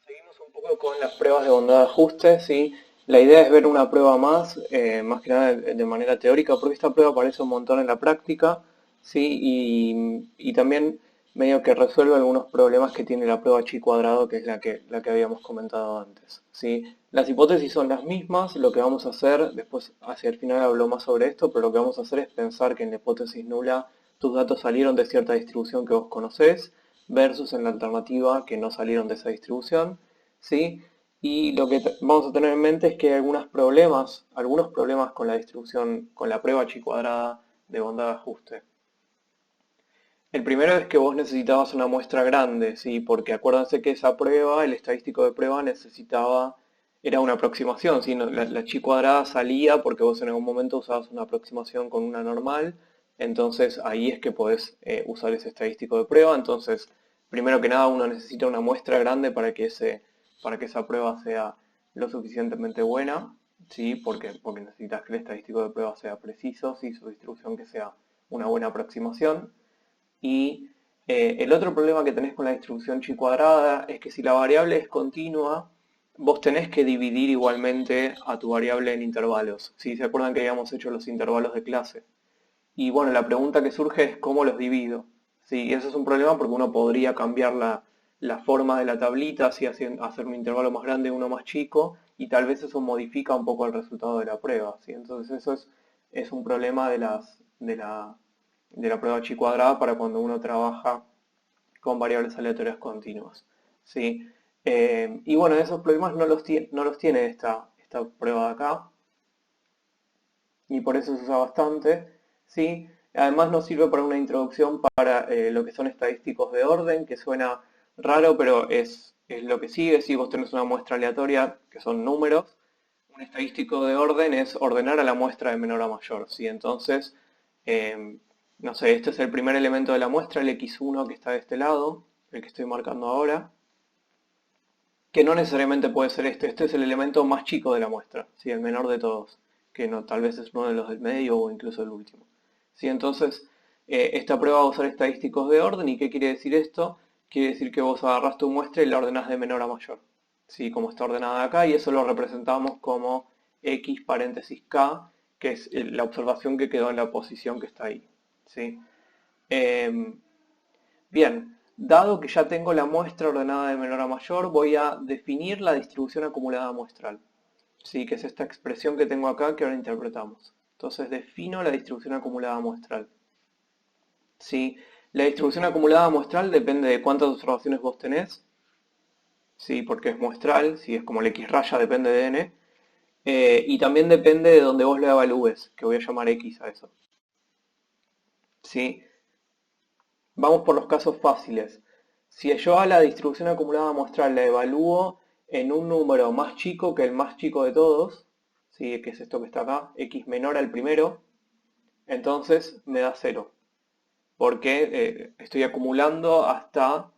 Seguimos un poco con las pruebas de bondad de ajuste, ¿sí? La idea es ver una prueba más que nada de manera teórica, porque esta prueba aparece un montón en la práctica, ¿sí? Y también medio que resuelve algunos problemas que tiene la prueba chi cuadrado, que es la que habíamos comentado antes, ¿sí? Las hipótesis son las mismas, lo que vamos a hacer, después hacia el final hablo más sobre esto, pero lo que vamos a hacer es pensar que en la hipótesis nula tus datos salieron de cierta distribución que vos conocés, versus en la alternativa que no salieron de esa distribución, ¿sí? Y lo que vamos a tener en mente es que hay algunos problemas con la distribución, con la prueba chi cuadrada de bondad de ajuste. El primero es que vos necesitabas una muestra grande, ¿sí? Porque acuérdense que esa prueba, el estadístico de prueba era una aproximación, ¿sí? La chi cuadrada salía porque vos en algún momento usabas una aproximación con una normal, entonces ahí es que podés usar ese estadístico de prueba. Entonces, primero que nada, uno necesita una muestra grande para que esa prueba sea lo suficientemente buena, ¿sí? Porque necesitas que el estadístico de prueba sea preciso, ¿sí? Su distribución que sea una buena aproximación. Y el otro problema que tenés con la distribución chi cuadrada es que si la variable es continua, vos tenés que dividir igualmente a tu variable en intervalos. Si se acuerdan que habíamos hecho los intervalos de clase. Y bueno, la pregunta que surge es cómo los divido. Sí, y eso es un problema porque uno podría cambiar la forma de la tablita, así hacer un intervalo más grande y uno más chico, y tal vez eso modifica un poco el resultado de la prueba. ¿Sí? Entonces es un problema de la prueba chi cuadrada para cuando uno trabaja con variables aleatorias continuas. ¿Sí? Y bueno, esos problemas no los tiene esta prueba de acá, y por eso se usa bastante, ¿sí? Además nos sirve para una introducción para lo que son estadísticos de orden, que suena raro, pero es lo que sigue. Si vos tenés una muestra aleatoria, que son números, un estadístico de orden es ordenar a la muestra de menor a mayor, ¿sí? Entonces, eh, no sé, este es el primer elemento de la muestra, el x1 que está de este lado, el que estoy marcando ahora, que no necesariamente puede ser este es el elemento más chico de la muestra, ¿sí? El menor de todos, que no, tal vez es uno de los del medio o incluso el último. ¿Sí? Entonces, esta prueba va a usar estadísticos de orden. ¿Y qué quiere decir esto? Quiere decir que vos agarrás tu muestra y la ordenás de menor a mayor, ¿sí? Como está ordenada acá, y eso lo representamos como x paréntesis k, que es la observación que quedó en la posición que está ahí, ¿sí? Em, Bien, dado que ya tengo la muestra ordenada de menor a mayor, voy a definir la distribución acumulada muestral, ¿sí? Que es esta expresión que tengo acá que ahora interpretamos. Entonces defino la distribución acumulada muestral, ¿sí? La distribución acumulada muestral depende de cuántas observaciones vos tenés, ¿sí? Porque es muestral, si es como el x raya depende de n, y también depende de donde vos lo evalúes, que voy a llamar x a eso, ¿sí? Vamos por los casos fáciles. Si yo a la distribución acumulada muestral la evalúo en un número más chico que el más chico de todos, ¿sí? Que es esto que está acá, x menor al primero, entonces me da 0. Porque estoy acumulando hasta,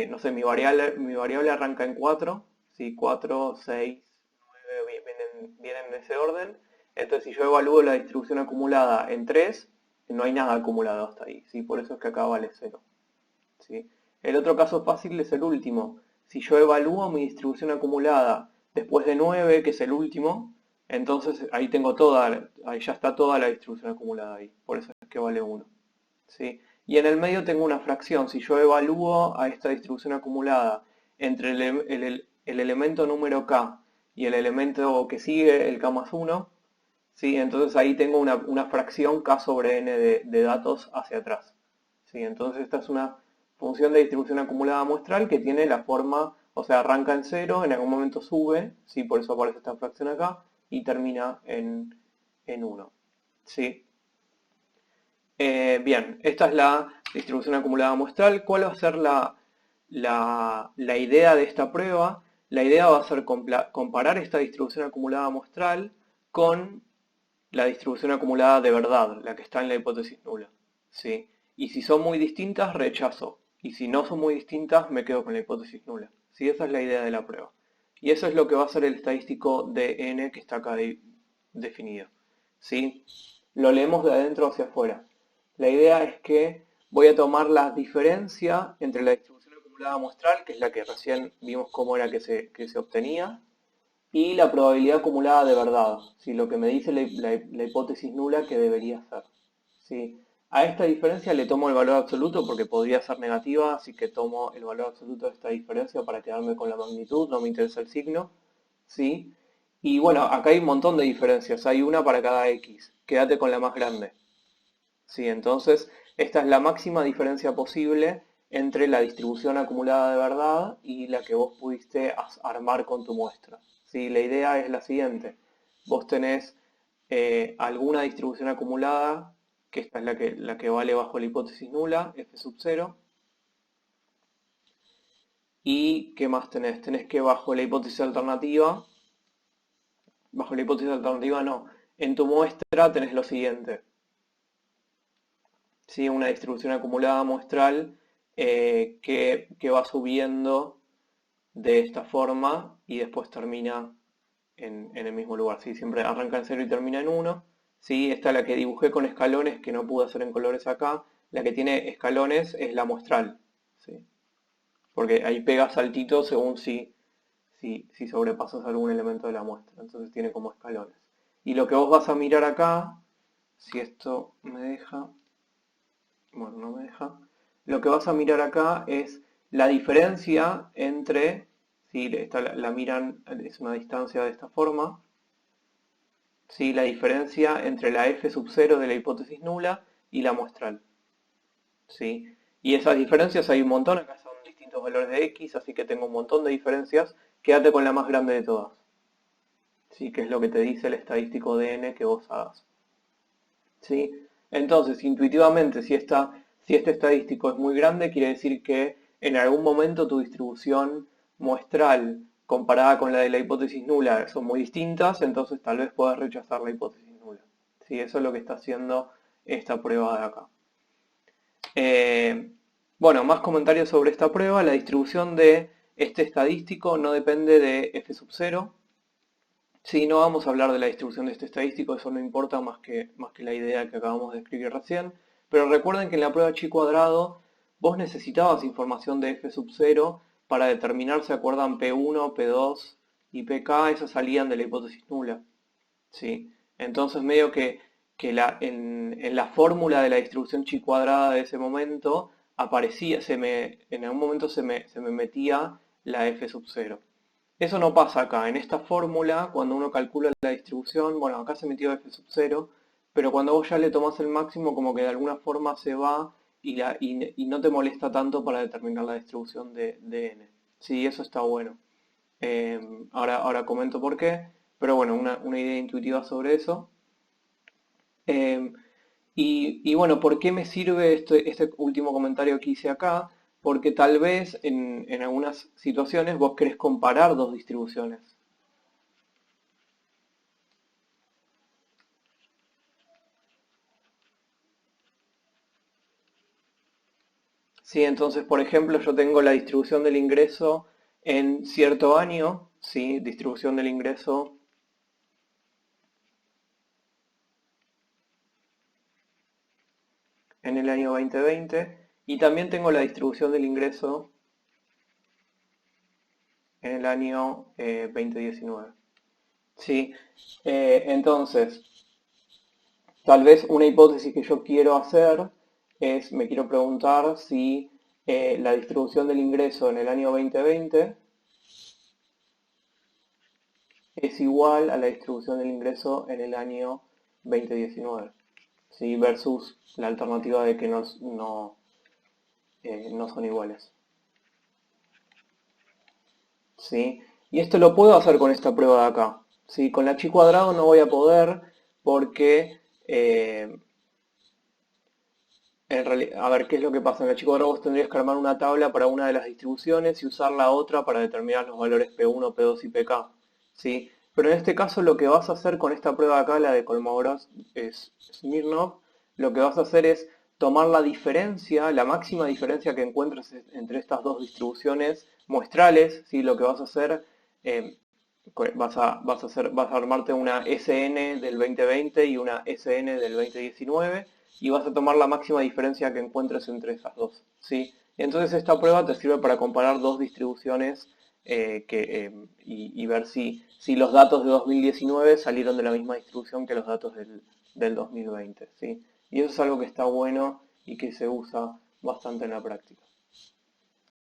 no sé, mi variable arranca en 4, ¿sí? 4, 6, 9 vienen en ese orden. Entonces si yo evalúo la distribución acumulada en 3, no hay nada acumulado hasta ahí, ¿sí? Por eso es que acá vale 0. ¿Sí? El otro caso fácil es el último. Si yo evalúo mi distribución acumulada después de 9, que es el último, entonces ahí ya está toda la distribución acumulada ahí. Por eso es que vale 1. ¿Sí? Y en el medio tengo una fracción. Si yo evalúo a esta distribución acumulada entre el elemento número k y el elemento que sigue, el k más 1, ¿sí? Entonces ahí tengo una fracción k sobre n de datos hacia atrás. ¿Sí? Entonces esta es una función de distribución acumulada muestral que tiene la forma, o sea, arranca en 0, en algún momento sube, ¿sí? Por eso aparece esta fracción acá, y termina en 1. ¿Sí? Bien, esta es la distribución acumulada muestral. ¿Cuál va a ser la idea de esta prueba? La idea va a ser comparar esta distribución acumulada muestral con la distribución acumulada de verdad, la que está en la hipótesis nula, ¿sí? Y si son muy distintas, rechazo. Y si no son muy distintas, me quedo con la hipótesis nula, ¿sí? Esa es la idea de la prueba. Y eso es lo que va a ser el estadístico de n que está acá definido, ¿sí? Lo leemos de adentro hacia afuera. La idea es que voy a tomar la diferencia entre la distribución acumulada acumulada muestral, que es la que recién vimos cómo era que se obtenía, y la probabilidad acumulada de verdad, ¿sí? Lo que me dice la hipótesis nula que debería ser. ¿Sí? A esta diferencia le tomo el valor absoluto porque podría ser negativa, así que tomo el valor absoluto de esta diferencia para quedarme con la magnitud, no me interesa el signo. ¿Sí? Y bueno, acá hay un montón de diferencias, hay una para cada x, quédate con la más grande. ¿Sí? Entonces, esta es la máxima diferencia posible entre la distribución acumulada de verdad y la que vos pudiste armar con tu muestra. ¿Sí? La idea es la siguiente, vos tenés alguna distribución acumulada, que esta es la que vale bajo la hipótesis nula, f sub 0, y ¿qué más tenés? Tenés que bajo la hipótesis alternativa no, en tu muestra tenés lo siguiente, ¿sí? Una distribución acumulada muestral que va subiendo de esta forma y después termina en el mismo lugar, ¿sí? Siempre arranca en 0 y termina en 1, ¿sí? Esta es la que dibujé con escalones que no pude hacer en colores acá, la que tiene escalones es la muestral, ¿sí? Porque ahí pega saltitos según si sobrepasas algún elemento de la muestra, entonces tiene como escalones. Y lo que vos vas a mirar acá, si esto me deja, bueno, no me deja, lo que vas a mirar acá es la diferencia entre, si esta la miran, es una distancia de esta forma, ¿sí? La diferencia entre la f sub 0 de la hipótesis nula y la muestral, ¿sí? Y esas diferencias hay un montón, acá son distintos valores de x, así que tengo un montón de diferencias, quédate con la más grande de todas, ¿sí? Que es lo que te dice el estadístico de n que vos hagas, ¿sí? Entonces, intuitivamente, si este estadístico es muy grande, quiere decir que en algún momento tu distribución muestral comparada con la de la hipótesis nula son muy distintas, entonces tal vez puedas rechazar la hipótesis nula, ¿sí? Eso es lo que está haciendo esta prueba de acá. Bueno, más comentarios sobre esta prueba. La distribución de este estadístico no depende de f sub 0. Sí, no vamos a hablar de la distribución de este estadístico, eso no importa más que la idea que acabamos de escribir recién. Pero recuerden que en la prueba chi cuadrado vos necesitabas información de f sub 0 para determinar, ¿se acuerdan? P1, P2 y PK, esas salían de la hipótesis nula. ¿Sí? Entonces medio que en la fórmula de la distribución chi cuadrada de ese momento aparecía, en algún momento se me metía la f sub 0. Eso no pasa acá. En esta fórmula, cuando uno calcula la distribución, bueno, acá se metió f sub 0, pero cuando vos ya le tomás el máximo, como que de alguna forma se va y no te molesta tanto para determinar la distribución de n. Sí, eso está bueno. Ahora comento por qué, pero bueno, una idea intuitiva sobre eso. Y bueno, ¿por qué me sirve este último comentario que hice acá? Porque tal vez en algunas situaciones vos querés comparar dos distribuciones. Sí, entonces, por ejemplo, yo tengo la distribución del ingreso en cierto año, ¿sí? Distribución del ingreso en el año 2020, y también tengo la distribución del ingreso en el año 2019. ¿Sí? Entonces, tal vez una hipótesis que yo quiero hacer es, me quiero preguntar si la distribución del ingreso en el año 2020 es igual a la distribución del ingreso en el año 2019, ¿sí? Versus la alternativa de que no son iguales, ¿sí? Y esto lo puedo hacer con esta prueba de acá, ¿sí? Con la chi cuadrado no voy a poder porque en realidad, a ver, ¿qué es lo que pasa? En la chi cuadrado vos tendrías que armar una tabla para una de las distribuciones y usar la otra para determinar los valores P1, P2 y PK, ¿sí? Pero en este caso lo que vas a hacer con esta prueba de acá, la de Kolmogorov-Smirnov, lo que vas a hacer es tomar la diferencia, la máxima diferencia que encuentres entre estas dos distribuciones muestrales, ¿sí? Lo que vas a hacer, vas a armarte una SN del 2020 y una SN del 2019, y vas a tomar la máxima diferencia que encuentres entre esas dos, ¿sí? Entonces esta prueba te sirve para comparar dos distribuciones y ver si los datos de 2019 salieron de la misma distribución que los datos del 2020, ¿sí? Y eso es algo que está bueno y que se usa bastante en la práctica.